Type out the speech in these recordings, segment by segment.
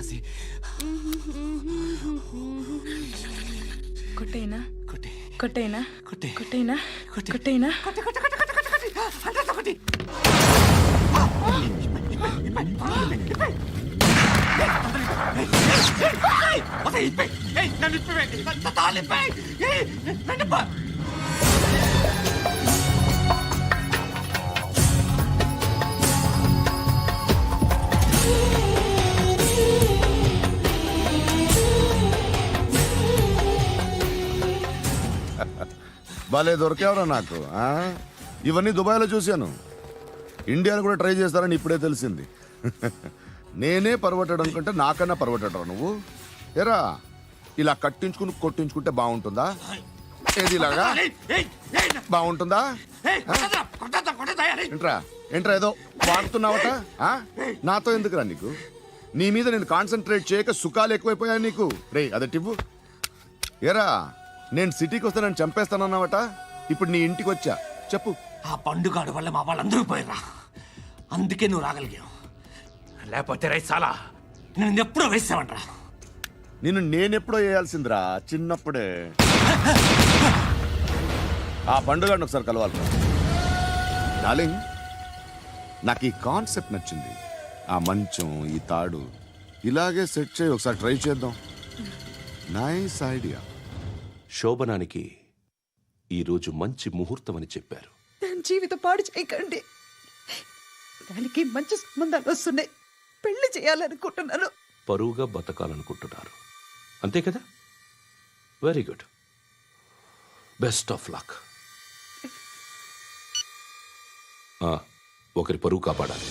सी కొట్టేనా कुटे కొట్టేనా कुटे కొట్టేనా कुटे కొట్టేనా कुटे कुटे कुटे कुटे कुटे अंदर तो कुटे భలే దొరికేవరా నాకు ఆ? ఇవన్నీ దుబాయ్లో చూశాను. ఇండియాలో కూడా ట్రై చేస్తారని ఇప్పుడే తెలిసింది. నేనే పర్వటడం కంటే నాకన్నా పర్వటడం నువ్వు. ఎరా ఇలా కట్టించుకుని కొట్టించుకుంటే బాగుంటుందా? ఏది ఇలాగా బాగుంటుందా? ఏంట్రా ఏంట్రా ఏదో వాడుతున్నావట? నాతో ఎందుకురా నీకు? నీ మీద నేను కాన్సన్ట్రేట్ చేయక సుఖాలు ఎక్కువైపోయాయి నీకు. రే అదటివ్వు. ఎరా నేను సిటీకి వస్తే నన్ను చంపేస్తానన్నావట. ఇప్పుడు నీ ఇంటికి వచ్చా. చెప్పు. ఆ పండుగాడు వల్ల మా వాళ్ళందరూ పోయిరా. అందుకే నువ్వు రాగలిగావు. లేకపోతే రైసాలా నేను ఎప్పుడో వేసావంట్రా. నిన్ను నేనెప్పుడో వేయాల్సిందిరా చిన్నప్పుడే. ఆ పండుగను ఒకసారి కలవాలి డార్లింగ్. నాకు ఈ కాన్సెప్ట్ నచ్చింది. ఆ మంచం ఈ తాడు ఇలాగే సెట్ చేయి. ఒకసారి ట్రై చేద్దాం. Nice idea. శోభనానికి ఈరోజు మంచి ముహూర్తం అని చెప్పారు. దాని జీవితం పాడు చేయకండి. దానికి మంచి సంబంధాలు వస్తున్నాయి. పెళ్లి చేయాలనుకుంటున్నాను. పరువుగా బతకాలనుకుంటున్నారు అంతే కదా? Very good. Best of luck. ఒకరి పరువు కాపాడాలి.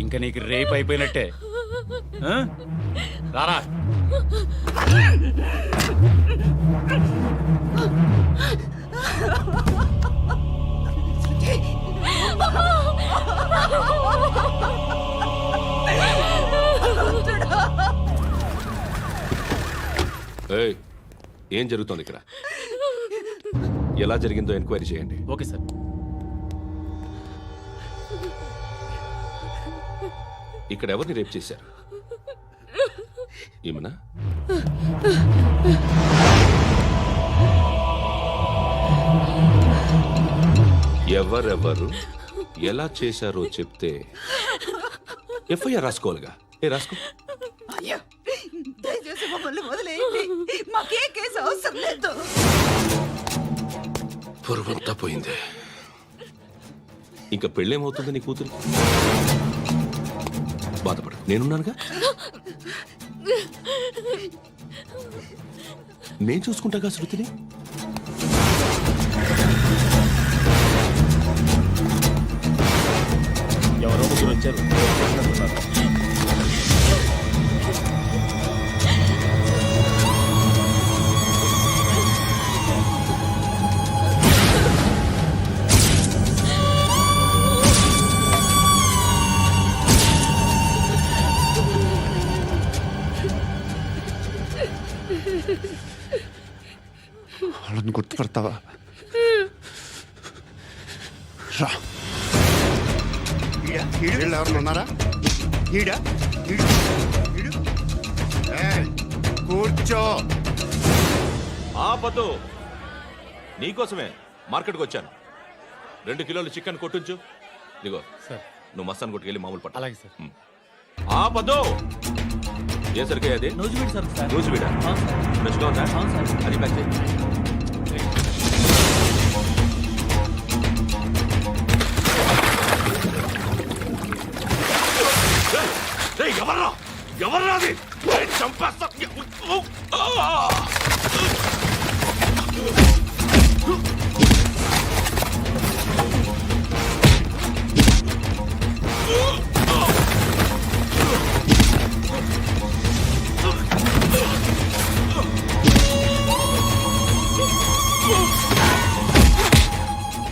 ఇంకా నీకు రేపు అయిపోయినట్టే. రారా. ఏం జరుగుతోంది ఇక్కడ? ఎలా జరిగిందో ఎంక్వైరీ చేయండి. Okay sir. ఇక్కడ ఎవరిని రేప్ చేశారు? ఈమెనా? ఎవరెవరు ఎలా చేశారో చెప్తే ఎఫ్ఐఆర్ రాసుకోవాలిగా. రాసుకో. దయచేసి మమ్మల్ని వదిలేయండి. మాకే కేసు అవసరం లేదు. పొరువంతా పోయింది. ఇంకా పెళ్ళేమవుతుంది నీ కూతురు? బాధపడు, నేనున్నానుగా. నేను చూసుకుంటాగా శృతిని. ఎవరో ముగ్గురు వచ్చారు. వాళ్ళని గుర్తుపడతావా? రా. ఎవరు ఉన్నారా? కూర్చో. ఆపద్దు. నీకోసమే మార్కెట్కి వచ్చాను. 2 కిలోలు చికెన్ కొట్టించు. ఇదిగో సార్. నువ్వు మస్తాన్ కొట్టుకెళ్ళి మామూలు పట్టు. అలాగే సార్. ఆపద్దు. ఏ సరికే అది? నూజివీడు సార్. నూజివీడా? ఫ్రెష్గా ఉందా? అది ప్యాక్ చేయి.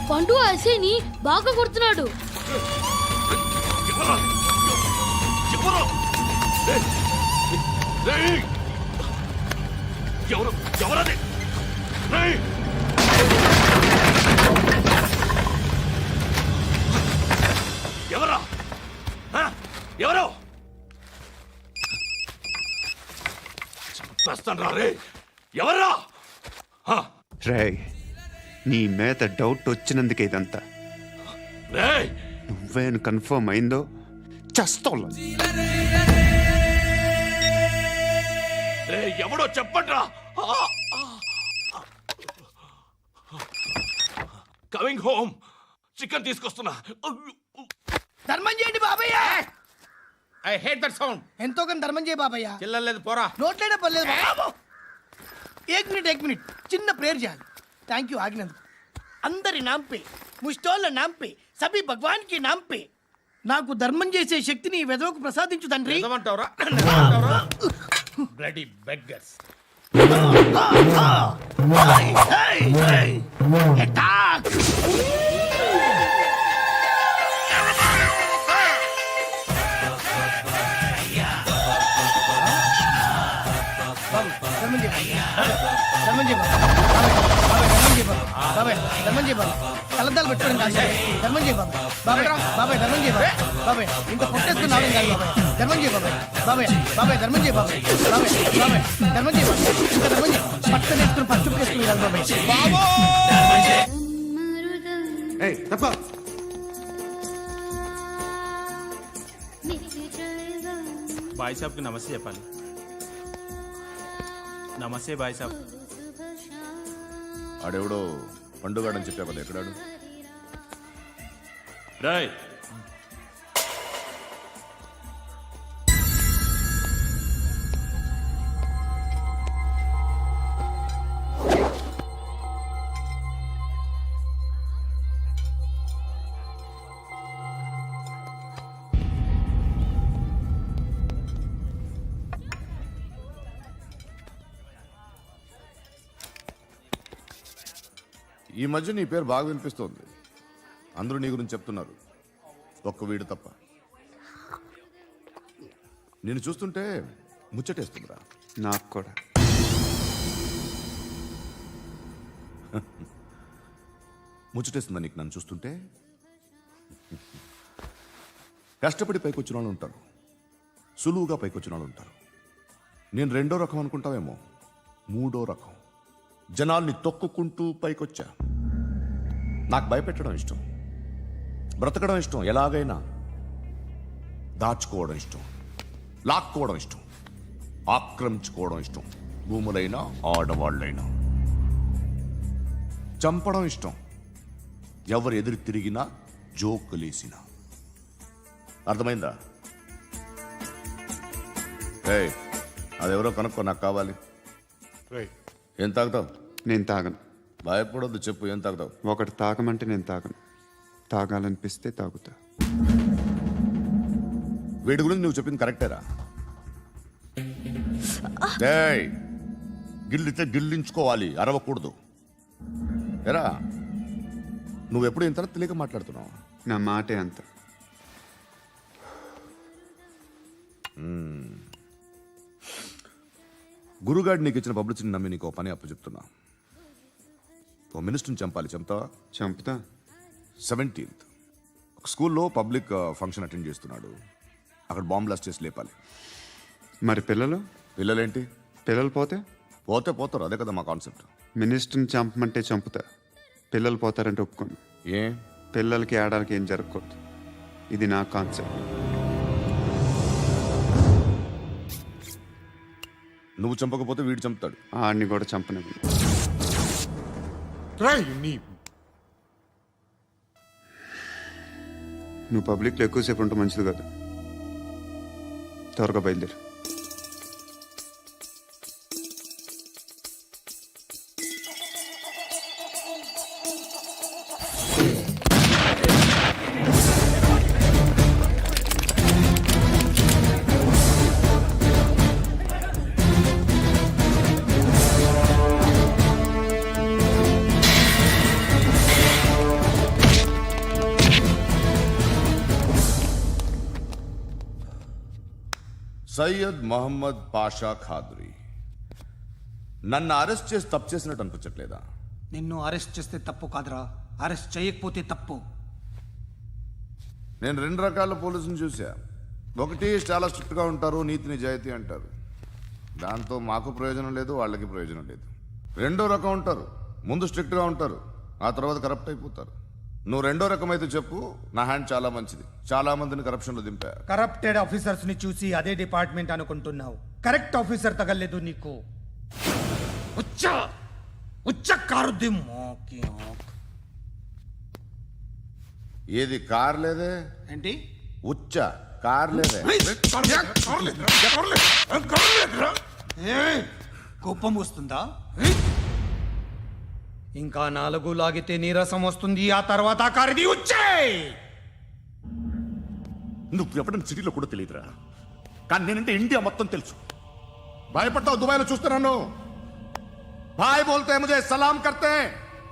పండు ఐసీని బాగా కొడుతున్నాడు. ఎవరా? ఎవరు? రేయ్! ఎవరు? ఎవరది? రేయ్! ఎవరా? ఆ? ఎవరు? చంపేస్తాను రే! ఎవరా? ఆ? రేయ్, నీ మీద డౌట్ వచ్చినందుకే ఇదంతా. రేయ్! నువ్వేను కన్ఫర్మ్ అయిందో చస్తోళ్ళ. రేయ్, ఎవడో చెప్పండ్రా. Coming home. చికెన్ తీసుకొస్తున్నా. ధర్మం చేయండి బాబయ్య. I hate that sound. ఎంతో కొంత ధర్మం చేయ బాబయ్య. చిల్లలేదు పోరా. నోట్లేనే పర్లేదు బాబు. ఏక్ మినిట్ చిన్న ప్రేయర్ చేయాలి. థ్యాంక్ యూ ఆగినందుకు. అందరి నాంపే ముష్టోళ్ళ నాంపే సభి భగవాన్ కి నాంపే నాకు ధర్మం చేసే శక్తిని ఈ వెదవకు ప్రసాదించు తండ్రి. ఏమంటావురా? Bloody beggars. అటాక్. ధర్మం చేయ ధర్మం చేయ బాబాయ్. ధర్మం చేయ బాబాయ్. కలద్దాలు పెట్టుకోవడం కాదు ధర్మం చేయ బాబాయ్. బాబాయ్ ధర్మం చేయ బాబాయ్. ఇంకా పొట్టేసుకుని రావడం కాదు బాబాయ్. ధర్మం చేయ బాబాయ్. ధర్మం చేయ బాబాయ్. ధర్మం చేయ బాబాయ్. ఇంకా ధర్మం చేయ పట్టు నేర్చుకుని పట్టు వేసుకుని కాదు బాబాయ్. బాయ్ సాబ్కి నమస్తే చెప్పాలి. నమస్తే బాయ్ సాబ్. ఆడెవడో పండుగాడని చెప్పా కదా, ఎక్కడాడు? రేయ్! ఈ మధ్య నీ పేరు బాగా వినిపిస్తోంది. అందరూ నీ గురించి చెప్తున్నారు, ఒక్క వీడు తప్ప. నేను చూస్తుంటే ముచ్చటేస్తుందిరా. నాకు కూడా. ముచ్చటేస్తుందా నీకు నన్ను చూస్తుంటే? కష్టపడి పైకొచ్చిన వాళ్ళు ఉంటారు, సులువుగా పైకొచ్చిన వాళ్ళు ఉంటారు. నేను రెండో రకం అనుకుంటావేమో, మూడో రకం. జనాల్ని తొక్కుకుంటూ పైకొచ్చా. నాకు భయపెట్టడం ఇష్టం, బ్రతకడం ఇష్టం, ఎలాగైనా దాచుకోవడం ఇష్టం, లాక్కోవడం ఇష్టం, ఆక్రమించుకోవడం ఇష్టం. భూములైనా ఆడవాళ్ళైనా చంపడం ఇష్టం, ఎవరు ఎదురు తిరిగినా జోకులేసినా. అర్థమైందా? ఏయ్, అదెవరో కనుక్కో, నాకు కావాలి. ఏం తాగుతావు? నేను తాగను. భయపడొద్దు, చెప్పు ఏం తాగుతావు? ఒకటి తాగమంటే నేను తాగను, తాగాలనిపిస్తే తాగుతా. వీడి గురించి నువ్వు చెప్పింది కరెక్టేరా? ఏయ్, గిల్లితే గిల్లించుకోవాలి, అరవకూడదు. ఎరా, నువ్వెప్పుడు ఇంత తెలియక మాట్లాడుతున్నావు? నా మాటే అంత. గురుగాడు నీకు ఇచ్చిన పబ్లిసిటీని నమ్మి నీకు పని అప్పు చెప్తున్నా. ఓ మినిస్టర్ని చంపాలి, చంపుతావా? చంపుతా. 17th ఒక స్కూల్లో పబ్లిక్ ఫంక్షన్ అటెండ్ చేస్తున్నాడు, అక్కడ బాంబ్ బ్లాస్ట్ చేసి లేపాలి. మరి పిల్లలు? పిల్లలేంటి? పిల్లలు పోతే పోతే పోతారు, అదే కదా మా కాన్సెప్ట్. మినిస్టర్ని చంపమంటే చంపుతా, పిల్లలు పోతారంటే ఒప్పుకోను. ఏ? పిల్లలకి ఆడాలకి ఏం జరగకూడదు, ఇది నా కాన్సెప్ట్. నువ్వు చంపకపోతే వీడు చంపుతాడు. ఆడిని కూడా చంపనివ్వను. నువ్వు పబ్లిక్లో ఎక్కువసేపు ఉంటే మంచిది కాదు. త్వరగా బయలుదేరు. సయ్యద్ మహమ్మద్ పాషా ఖాద్రీ. నన్ను అరెస్ట్ చేసి తప్పు చేసినట్టు అనిపించట్లేదా? నిన్ను అరెస్ట్ చేస్తే తప్పు కాదురా, అరెస్ట్ చేయకపోతే తప్పు. నేను 2 రకాల పోలీసుని చూసా. ఒకటి చాలా స్ట్రిక్ట్గా ఉంటారు, నీతి నిజాయితీ అంటారు, దాంతో మాకు ప్రయోజనం లేదు, వాళ్ళకి ప్రయోజనం లేదు. 2వ రకం ఉంటారు, ముందు స్ట్రిక్ట్గా ఉంటారు, ఆ తర్వాత కరప్ట్ అయిపోతారు. నువ్వు 2వ రకం అయితే చెప్పు. నా హ్యాండ్ చాలా మంచిది, చాలా మందిని కరప్షన్లో దింపా. కరప్టెడ్ ఆఫీసర్స్ ని చూసి అదే డిపార్ట్మెంట్ అనుకుంటున్నావు. కరెక్ట్ ఆఫీసర్ తగలేదు నీకు. ఉచ్చ మోకి ఆంఖ్. ఏది కార్ లేదే? ఏంటి? ఉచ్చ కార్ లేదే? కోపం వస్తుందా? ఇంకా 4 లాగితే నీరసం వస్తుంది, ఆ తర్వాత కారిది ఉచ్చే. నువ్వు ఎప్పుడైనా సిటీలో కూడా తెలియదురా, కానీ నేనంటే ఇండియా మొత్తం తెలుసు. భయపడతావు? దుబాయ్లో చూస్తున్నాను. భాయ్ బోల్తే ముజే సలాం కర్తే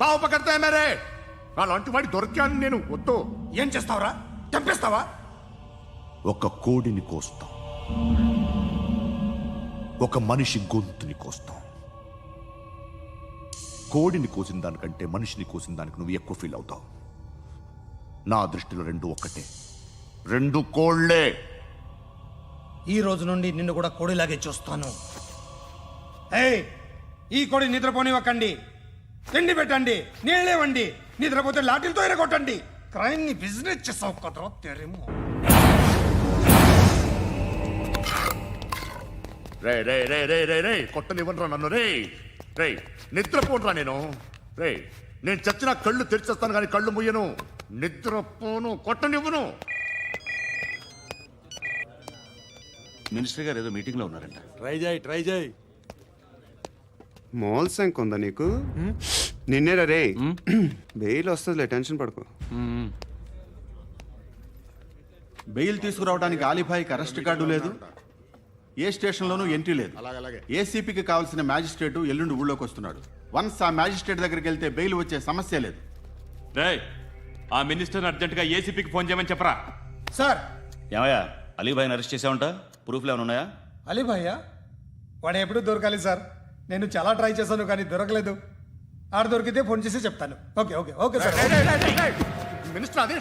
పావు పకర్తే మేరే. అలాంటి వాడి దొరికాను నేను. వద్దు. ఏం చేస్తావురా? చంపేస్తావా? ఒక కోడిని కోస్తాం, ఒక మనిషి గొంతుని కోస్తాం. కోడిని కోసిన దానికంటే మనిషిని కోసిన దానికి నువ్వు ఎక్కువ ఫీల్ అవుతావు. నా దృష్టిలో 2 ఒక్కటే, 2 కోళ్లే. ఈ రోజు నుండి నిన్ను కూడా కోడిలాగే చూస్తాను. ఏయ్, ఈ కోడి నిద్రపోనివ్వకండి. తిండి పెట్టండి, నీళ్ళేవండి. నిద్రపోతే లాఠీలతో ఎరగొట్టండి. క్రైమ్ ని బిజినెస్ చేసావు కదరా తెరేమో. రే రే రే రే రే రే కొట్టనివ్వనరా నన్ను. రే రే నిద్రపోనరా నేను. రే నేను చచ్చిన కళ్ళు తెరిచేస్తాను కానీ కళ్ళు ముయ్యను. నిద్రపోను, కొట్టనివ్వను. మినిస్టర్ గారు ఏదో మీటింగ్ లో ఉన్నారంట. ట్రై చేయి. మోల్ సంక్ ఉందా నీకు? నిన్నేరా రే. బెయిల్ వస్తుందిలే, టెన్షన్ పడుకో. బెయిల్ తీసుకురావడానికి ఆలిభాయికి అరెస్ట్ కార్డు లేదు, ఏ స్టేషన్లోనూ ఎంట్రీ లేదు. ఏసీపీకి కావాల్సిన మ్యాజిస్ట్రేటు ఎల్లుండి ఊళ్ళోకి వస్తున్నాడు. వన్స్ ఆ మ్యాజిస్ట్రేట్ దగ్గరికి వెళ్తే బెయిల్ వచ్చే సమస్య లేదు. ఆ మినిస్టర్ అర్జెంటుగా ఏసీపీకి ఫోన్ చేయమని చెప్పరా. సార్. ఏమయ్యా, అలీభాయిని అరెస్ట్ చేసావంట? ప్రూఫ్లు ఏమైనా ఉన్నాయా? అలీ భయ్యా, వాడు ఎప్పుడు దొరకాలి సార్. నేను చాలా ట్రై చేశాను కానీ దొరకలేదు. ఆడ దొరికితే ఫోన్ చేసి చెప్తాను. Okay okay okay sir. Minister అదే.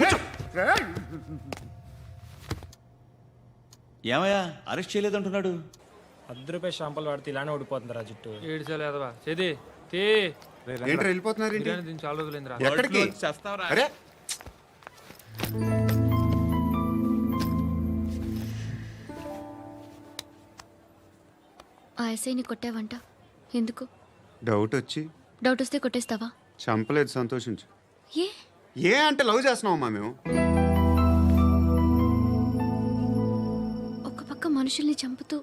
ఏమయ్యా, అరెస్ట్ చేయలేదంటున్నాడు? ₹10 షాంపులు వాడితే ఇలానే ఓడిపోతుందిరా జుట్టు. ఏంటి వెళ్ళిపోతున్నారు? చాలా రోజులైందిరా. ఎక్కడికి? అరే ఆ ఎస్ఐని కొట్టావంట, ఎందుకు? డౌట్ వచ్చి. డౌట్ వస్తే కొట్టేస్తావా? చంపలేదు, సంతోషించు. ఏ ఏ అంటే లవ్ చేస్తున్నావమ్మా మేము. ఒక పక్క మనుషుల్ని చంపుతూ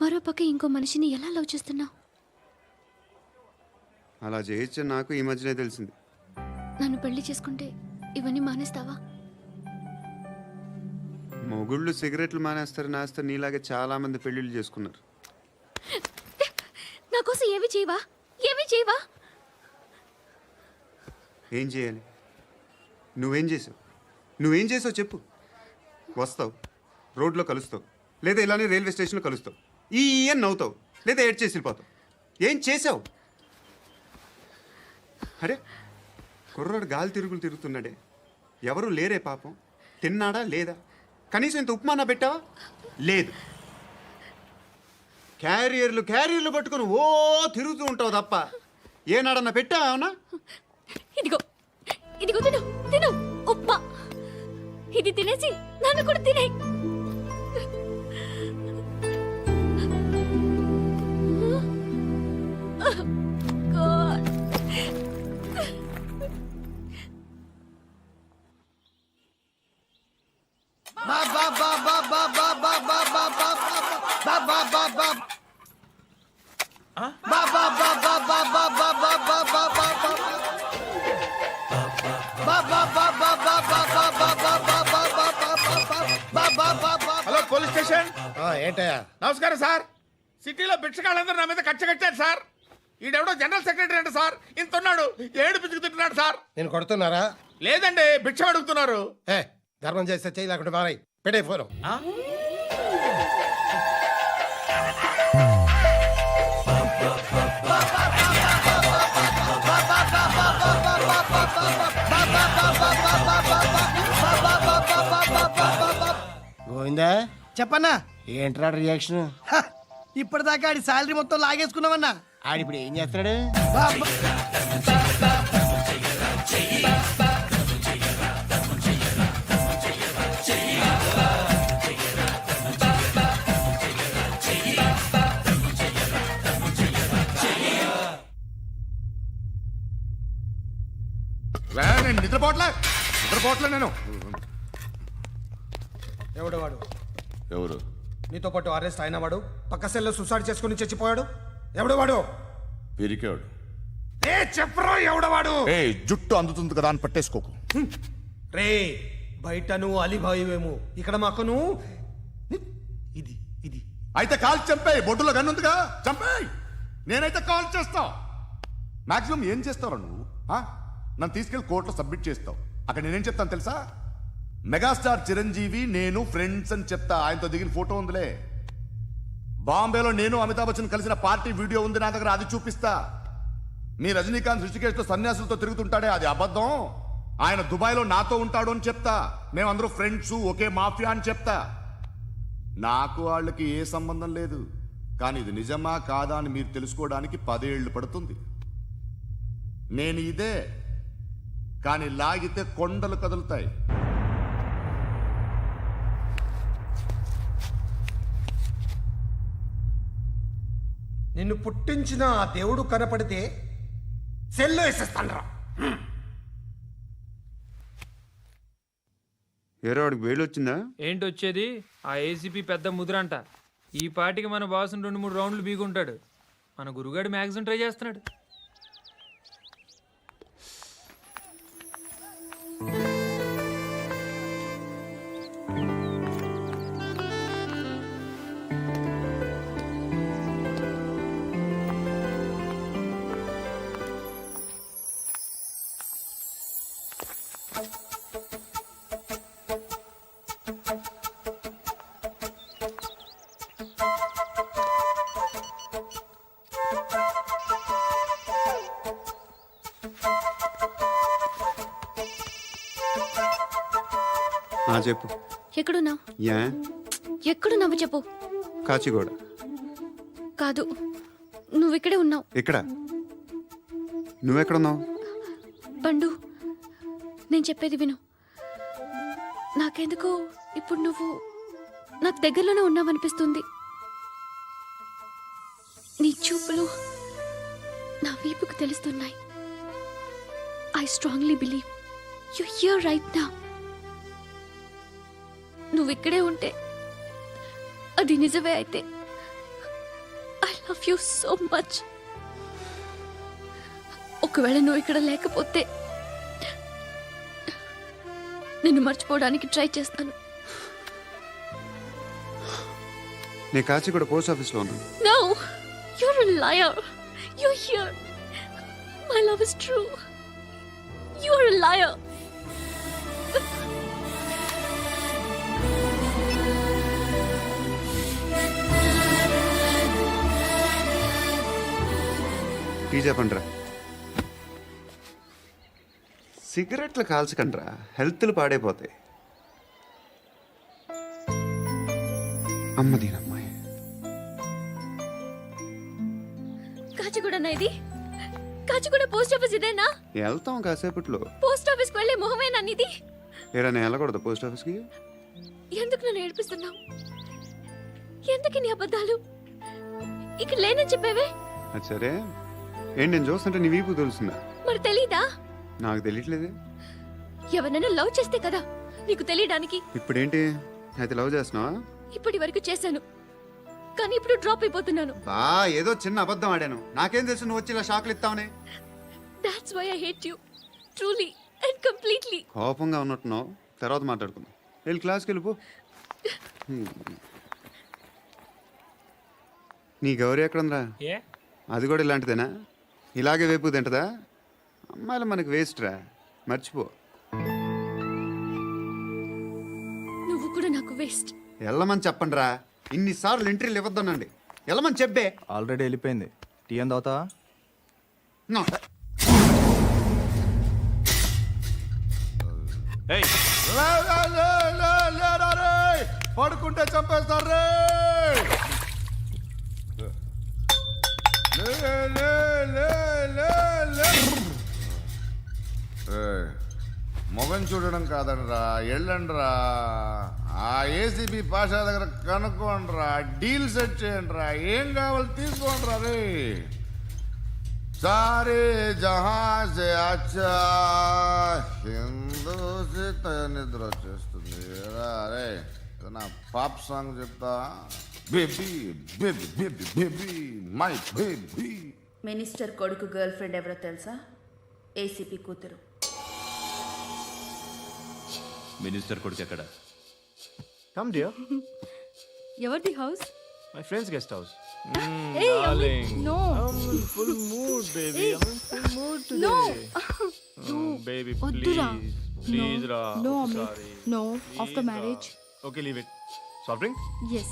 మరో పక్క ఇంకో మనిషిని ఎలా లవ్ చేస్తున్నావు? అలా చేయొచ్చు నాకు ఈ మధ్యనే తెలిసింది. నన్ను పెళ్లి చేసుకుంటే ఇవన్నీ మానేస్తావా? మొగుళ్ళు సిగరెట్లు మానేస్తారు, నాస్తారు. నీలాగే చాలా మంది పెళ్లిళ్ళు చేసుకున్నారు. నా కోసం ఏమి చేయవా? ఏమి చేయవా? ఏం చేయాలి? నువ్వేం చేసావు? నువ్వేం చేసావు చెప్పు. వస్తావు, రోడ్లో కలుస్తావు, లేదా ఇలానే రైల్వే స్టేషన్లో కలుస్తావు. ఈ అని నవ్వుతావు, లేదా ఏడ్ చేసి వెళ్ళిపోతావు. ఏం చేసావు? అరే కుర్రాడు గాలి తిరుగుతున్నాడే, ఎవరు లేరే పాపం. తిన్నాడా లేదా? కనీసం ఇంత ఉప్మానా పెట్టావా? లేదు. క్యారియర్లు పట్టుకొని ఓ తిరుగుతూ ఉంటావు తప్ప ఏనాడన్నా పెట్టావా? అవునా? ఇదిగో ఇదిగో తిను తిను ఉప్మా. ఇది తినేసి నన్ను కూడా తినే. Hello police station. ఏంటయ్యా? నమస్కారం సార్. సిటీలో భిక్షగాళ్ళందరూ నా మీద కక్ష కట్టారు సార్. ఈడెవడో జనరల్ సెక్రటరీ అంట సార్. ఇంత ఉన్నాడు, 7 పిచ్చుకు తింటున్నాడు సార్. నేను కొడుతున్నారా? లేదండి, భిక్ష అడుగుతున్నారు. ధర్మం చేస్తే చేయి లేకుండా మారాయి. పెట్టే ఫోను. అర్థమైందా? చెప్పన్నా. ఏంట్రా రియాక్షన్? హ, ఇప్పటిదాకా ఆడి శాలరీ మొత్తం లాగేసుకున్నావన్నా. ఆడిప్పుడు ఏం చేస్తున్నాడు? నేను నిద్రపోవట్లే నేను. ఎవడు వాడు? ఎవరు? నీతో పాటు అరెస్ట్ అయిన వాడు, పక్క సెల్లో సూసైడ్ చేసుకుని చచ్చిపోయాడు. ఎవడు వాడు? పిరికాడు. ఏ చెప్పరా ఎవడవాడు? ఏ జుట్టు అందుతుంది కదా అని పట్టేసుకోకు. రే బయట నువ్వు అలీబాయివేమో, ఇక్కడ మాకు నువ్వు ఇది ఇది అయితే కాల్ చంపేయి. బొడ్డులో గన్నుందిగా చంపేయి. నేనైతే కాల్ చేస్తా. మాక్సిమం ఏం చేస్తావు నువ్వు? నన్ను తీసుకెళ్లి కోర్టులో సబ్మిట్ చేస్తావు. అక్కడ నేనేం చెప్తాను తెలుసా? మెగాస్టార్ చిరంజీవి నేను ఫ్రెండ్స్ అని చెప్తా. ఆయనతో దిగిన ఫోటో ఉందిలే. బాంబేలో నేను అమితాబ్ బచ్చన్ కలిసిన పార్టీ వీడియో ఉంది నా దగ్గర, అది చూపిస్తా. మీ రజనీకాంత్ ఋషికేశ్తో సన్యాసులతో తిరుగుతుంటాడే, అది అబద్ధం. ఆయన దుబాయ్లో నాతో ఉంటాడు అని చెప్తా. మేమందరూ ఫ్రెండ్స్, ఒకే మాఫియా అని చెప్తా. నాకు వాళ్ళకి ఏ సంబంధం లేదు. కానీ ఇది నిజమా కాదా అని మీరు తెలుసుకోవడానికి 10 ఏళ్ళు పడుతుంది. నేను ఇదే, కానీ లాగితే కొండలు కదులుతాయి. నిన్ను పుట్టించిన ఆ దేవుడు కనపడితే సెల్లో వేసేస్తానరా. ఏరో వాడికి వేలు వచ్చిందా? ఏంటి వచ్చేది? ఆ ఏసీపీ పెద్ద ముద్రంట. ఈ పాటికి మన బాసుని 2-3 రౌండ్లు బీగుంటాడు. మన గురుగాడు మ్యాగజైన్ ట్రై చేస్తున్నాడు. చెప్పు. ఎక్కడున్నావు? యా ఎక్కడున్నావు చెప్పు. కాచిగూడ. కాదు, నువ్వు ఇక్కడే ఉన్నావు. ఇక్కడ నువ్వెక్కడున్నావు? పండు, నేను చెప్పేది విను. నాకెందుకో ఇప్పుడు నువ్వు నాకు దగ్గరలోనే ఉన్నావనిపిస్తుంది. నీ చూపులు నా వీపుకు తెలుస్తున్నాయి. I strongly believe you here right now. నువ్వు ఇక్కడే ఉంటే అది నిజమే అయితే I love you so much. ఒకవేళ నువ్వు ఇక్కడ లేకపోతే నిన్ను మర్చిపోవడానికి ట్రై చేస్తాను. నేను కాచిగూడ పోస్ట్ ఆఫీస్లో ఉన్నాను. No, you're a liar. You're here. My love is true. You're a liar. Tea చెప్పండిరా. సిగరెట్లు కాల్చకండ్రా, హెల్త్లు పాడైపోతాయి. అమ్మదీనమ్మాయి. కాచిగూడనా ఇది? కాచిగూడ పోస్ట్ ఆఫీస్ ఇదేనా? వెళ్తాం కాసేపట్లో. పోస్ట్ ఆఫీస్కి వెళ్ళే మొహమేనా నీది? ఏరా నేను వెళ్ళకూడదు పోస్ట్ ఆఫీస్కి? ఎందుకు నన్ను ఏడిపిస్తున్నావు? ఎందుకు నీ అబద్ధాలు? ఇక్కడ లేనని చెప్పేవే. అది సరే, ఏంటి నేను చూస్తుంటే నీ వీపు తెలుస్తుందా? మరి తెలీదా? నాకు తెలియట్లేదే. ఎవరైనా లవ్ చేస్తే కదా నీకు తెలియడానికి. ఇప్పుడేంటి అయితే లవ్ చేస్తున్నావా? ఇప్పటి వరకు చేశాను, కానీ ఇప్పుడు డ్రాప్ అయిపోతున్నాను. బా ఏదో చిన్న అబద్ధం ఆడాను. నాకేం తెలుసు నువ్వు వచ్చి ఇలా షాక్లు ఇస్తావనే. That's why I hate you. Truly and completely. కోపంగా ఉన్నట్టున్నావు, తర్వాత మాట్లాడుకుందాం. వెళ్ళి క్లాస్కి వెళ్ళిపో. నీ గౌరీ ఎక్కడుందిరా? ఏ అది కూడా ఇలాంటిదేనా? ఇలాగే వేపు తింటదా? అమ్మాయిలు మనకి వేస్ట్ రా, మర్చిపో. నువ్వు కూడా నాకు వేస్ట్. వెళ్ళమని చెప్పండి రా. ఇన్నిసార్లు ఎంట్రీలు ఇవ్వద్దనండి. వెళ్ళమని చెప్పే. ఆల్రెడీ వెళ్ళిపోయింది. టీ అని తాగుతావా? నో. పడుకుంటే చంపేస్తారు రే లే, లే, లే, లే, లే. ఏయ్, మొగం చూడడం కాదండ్రా వెళ్ళండ్రా ఆ ఏసీబీ పాషా దగ్గర కనుక్కోండ్రా డీల్ సెట్ చేయండిరా ఏం కావాలి తీసుకోండిరా రే సారే జహా సే అచ్చా హిందూ నిద్ర వచ్చేస్తుంది రే నా పాప్ సాంగ్ చెప్తా baby baby baby baby my baby minister కొడుకు గర్ల్ ఫ్రెండ్ ఎవరో తెలుసా? ఏసీపీ కూతురు. మినిస్టర్ కొడుకు ఎక్కడ? Come dear. ఎవరిది house? My friends guest house. Hey, no. Full mood, baby. I'm in full mood No. today. Baby, వద్దురా. please, Ra. No, I'm Amit. sorry. No, Please, after Ra. marriage. Okay, leave it. Soft drink? Yes.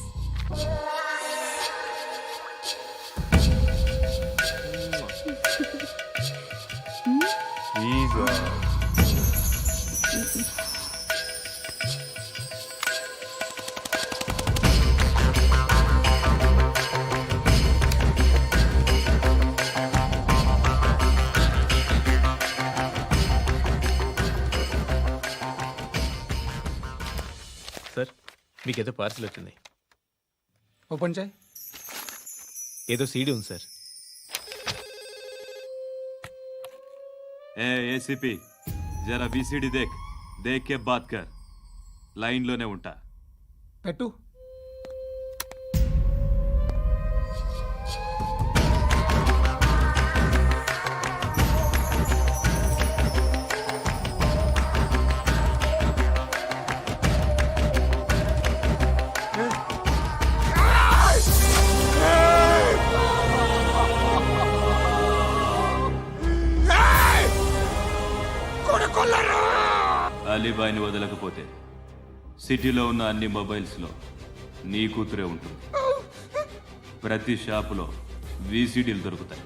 Please, Ra. Sir మీకేదో parcel వచ్చింది. Open చేయి. ఏదో CD ఉంది sir. ACP జరా బీసీడీ దేక్ కే బాత్ కర్. లైన్లోనే ఉంటా. పెట్టు. అలీబాయిని వదలకపోతే సిటీలో ఉన్న అన్ని మొబైల్స్లో నీ కూతురే ఉంటుంది. ప్రతి షాపులో వీసీడీలు దొరుకుతాయి.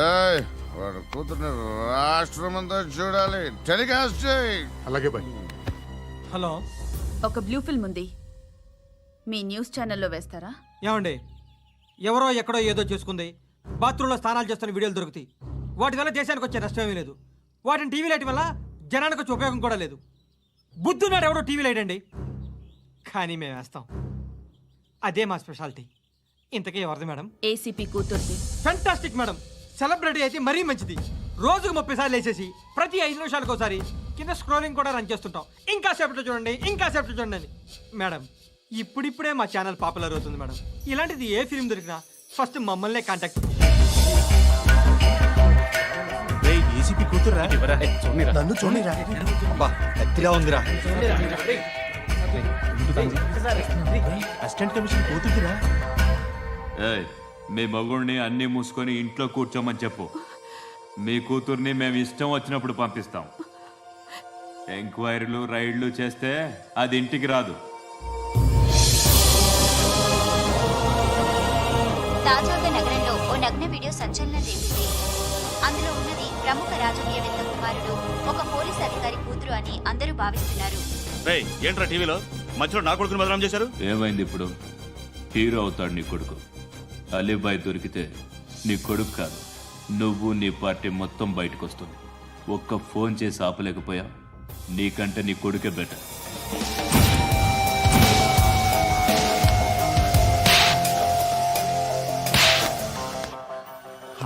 ఏయ్, వాడు కూతుర్ని రాష్ట్రమంతా చూడాలి టెలికాస్ట్ చేయి. అలాగే బాయ్. హలో, ఒక బ్లూ ఫిల్మ్ ఉంది, మీ న్యూస్ ఛానల్లో వేస్తారా? ఏమండి, ఎవరో ఎక్కడో ఏదో చేసుకుంది, బాత్రూంలో స్నానాలు చేస్తున్న వీడియోలు దొరుకుతాయి. వాటి వల్ల దేశానికి వచ్చే నష్టమేమీ లేదు. వాటిని టీవీ లైట్ వల్ల జనానికి వచ్చే ఉపయోగం కూడా లేదు. బుద్ధున్నాడు ఎవడో టీవీ లైట్ అండి, కానీ మేము వేస్తాం. అదే మా స్పెషాలిటీ. ఇంతకీ ఎవరిది మేడం? ఏసీపీ కూతుర్ది. Fantastic madam. సెలబ్రిటీ అయితే మరీ మంచిది. రోజుకు 30 సార్లు వేసేసి ప్రతి 5 నిమిషాలకు ఒకసారి కింద స్క్రోలింగ్ కూడా రన్ చేస్తుంటాం. ఇంకా సేపట్లో చూడండి, ఇంకా సేపట్లో చూడండి అని. మేడం, ఇప్పుడిప్పుడే మా ఛానల్ పాపులర్ అవుతుంది మేడం. ఇలాంటిది ఏ ఫిల్మ్ దొరికినా ఫస్ట్ మమ్మల్నే కాంటాక్ట్. ఏసీపీ కూతురా? నన్ను చూడరా ఎత్తిగా ఉందిరా. Assistant commission కూతురురా? మీ మగుడిని అన్నీ మూసుకొని ఇంట్లో కూర్చోమని చెప్పు. మీ కూతుర్ని మేము ఇష్టం వచ్చినప్పుడు పంపిస్తాం. ఎంక్వైరీలు రైడ్లు చేస్తే అది ఇంటికి రాదు. తాజాగా నగరంలో ఓ నగ్న వీడియో సంచలనం రేపింది. అందులో ఉన్నది ప్రముఖ రాజకీయవేత్త కుమారుడు, ఒక పోలీస్ అధికారి కూతురు అని అందరూ భావిస్తున్నారు. ఏంట్రా టీవీలో మధ్యలో నా కొడుకుని బదనాం చేశారు? ఏమైంది ఇప్పుడు? హీరో అవుతాడు నీ కొడుకు. అలీబాయ్ దొరికితే నీ కొడుకు కాదు, నువ్వు నీ పార్టీ మొత్తం బయటకు వస్తుంది. ఒక్క ఫోన్ చేసి ఆపలేకపోయా, నీకంటే నీ కొడుకే బెటర్.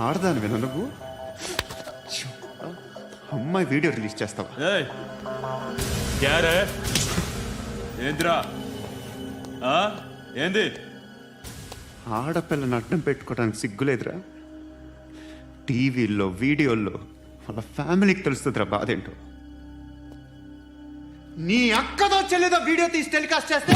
ఆడదాను విన నువ్వు అమ్మాయి వీడియో రిలీజ్ చేస్తావా? ఏంద్రా ఏంది? ఆడపిల్లని అడ్డం పెట్టుకోవడానికి సిగ్గులేదురా? టీవీల్లో వీడియోల్లో వాళ్ళ ఫ్యామిలీకి తెలుస్తుందిరా బాధేంటో. నీ అక్కదో చెల్లిదో వీడియో తీసి టెలికాస్ట్ చేస్తే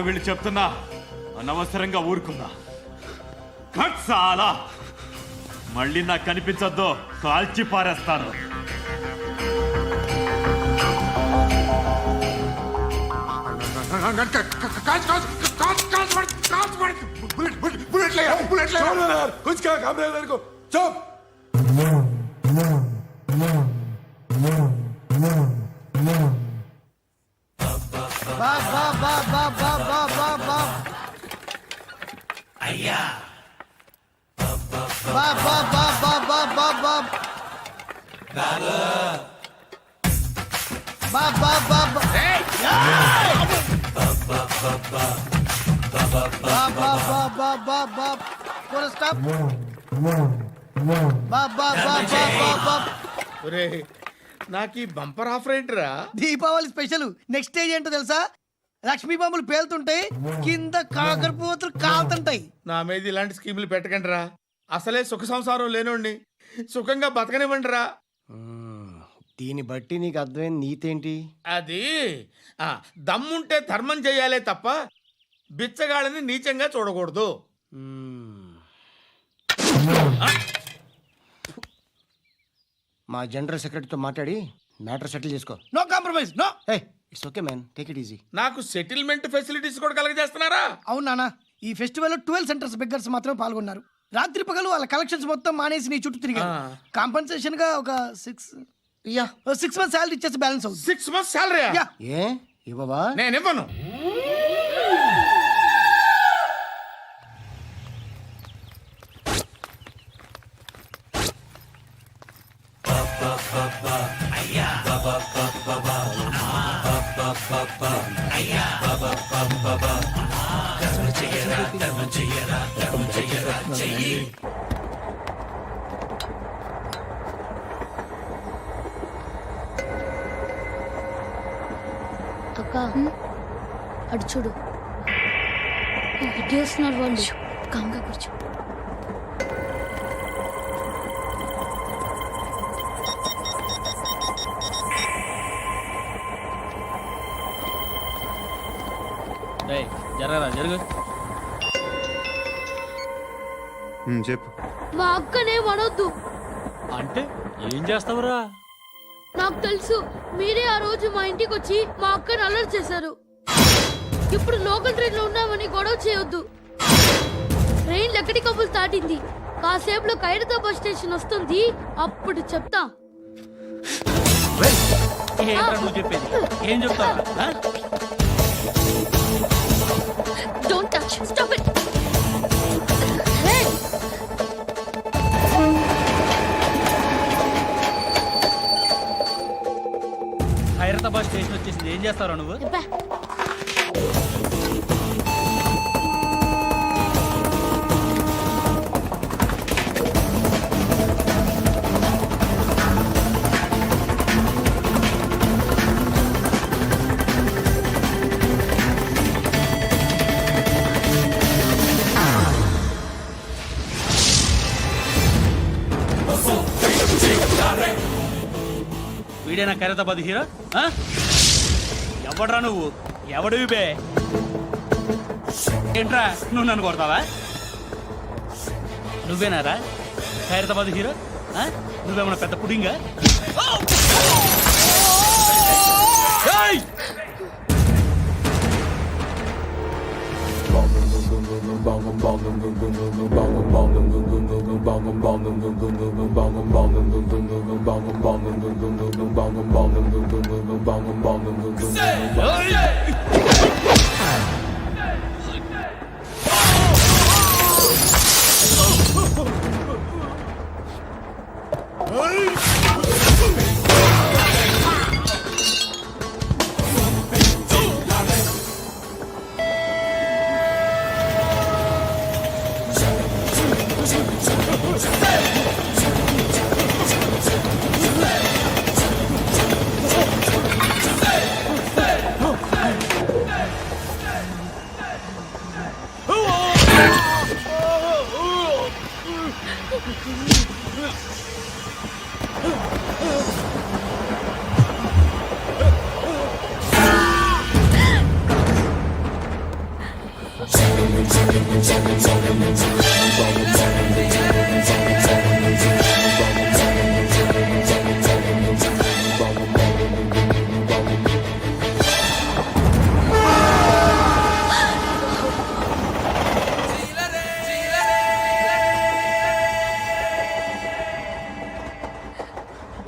వీళ్ళు చెప్తున్నా అనవసరంగా ఊరుకున్నా. కట్ సాలా మళ్ళీ నాకు కనిపించొద్దు, కాల్చి పారేస్తాను. నాకు ఈ బంపర్ ఆఫర్ ఏంటిరా? దీపావళి స్పెషల్. నెక్స్ట్ స్టేజ్ ఏంటో తెలుసా? లక్ష్మీ బాంబులు పేలుతుంటాయి, కింద కాకరపువతులు కాలుతుంటాయి. నా మీద ఇలాంటి స్కీములు పెట్టకండి రా. అసలే సుఖ సంసారం లేనోండి, సుఖంగా బతకనివ్వండి రా. దీన్ని బట్టి నీకు అర్థమైన నీతేంటి? అది దమ్ముంటే ధర్మం చేయాలే తప్ప బిచ్చగాళ్ళని నీచంగా చూడకూడదు. మా జనరల్ సెక్రటరీతో మాట్లాడి మ్యాటర్ సెటిల్ చేసుకో. No compromise, no. It's okay man, take it easy. నాకు సెటిల్మెంట్ ఫెసిలిటీస్ కూడా కలగజేస్తున్నారా? అవును నాన్న, ఈ ఫెస్టివల్ 12 సెంటర్స్ బెగ్గర్స్ మాత్రమే పాల్గొన్నారు. రాత్రి పగలు వాళ్ళ కలెక్షన్స్ మొత్తం మానేసి నీ చుట్టూ తిరిగారు. కాంపన్సేషన్ గా ఒక 6 months శాలరీ ఇచ్చేసి బ్యాలెన్స్ అవుతుంది. 6 months శాలరీ ఏ ఇవ్వవా? నేను ఇవ్వను. అక్క అడు చూడు, ఇటు వస్తున్నారు వాళ్ళు. కామ్గా కూర్చో. జరగరా జరుగు. చెప్పు. మా అక్కనే వనొద్దు. అంటే ఏం చేస్తావురా? నాకు తెలుసు, మీరే ఆ రోజు మా ఇంటికి వచ్చి మా అక్కని అల్లరి చేశారు. ఇప్పుడు లోకల్ ట్రైన్ లో ఉన్నామని గొడవ చేయొద్దు. ట్రైన్ లక్కడి కబుల్ దాటింది. కాసేపులో ఖైరతాబాద్ స్టేషన్ వస్తుంది, అప్పుడు చెప్తా. నువ్వు చెప్పేది ఏం చెప్తావా? Don't touch. Stop it. Khairatabad station వచ్చేసింది, ఏం చేస్తారా నువ్వు? వీడేనా ఖైరతాబాద్ హీరో? ఎవడ్రా నువ్వు? ఎవడివి బే? ఏంట్రా నువ్వు నన్ను కొడతావా? నువ్వేనారా ఖైరతాబాద్ హీరో? నువ్వేమన్నా పెద్ద పుడింగా?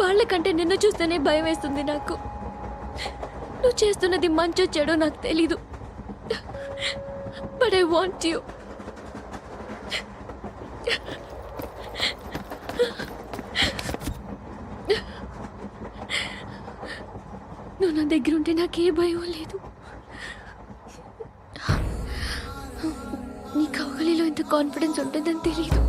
వాళ్ళకంటే నిన్ను చూస్తేనే భయం వేస్తుంది నాకు. నువ్వు చేస్తున్నది మంచో చెడో నాకు తెలీదు, బట్ ఐ వాంట్ యూ. నువ్వు నా దగ్గర ఉంటే నాకే భయం లేదు. నీ కౌగలిలో ఇంత కాన్ఫిడెన్స్ ఉంటుందని తెలీదు.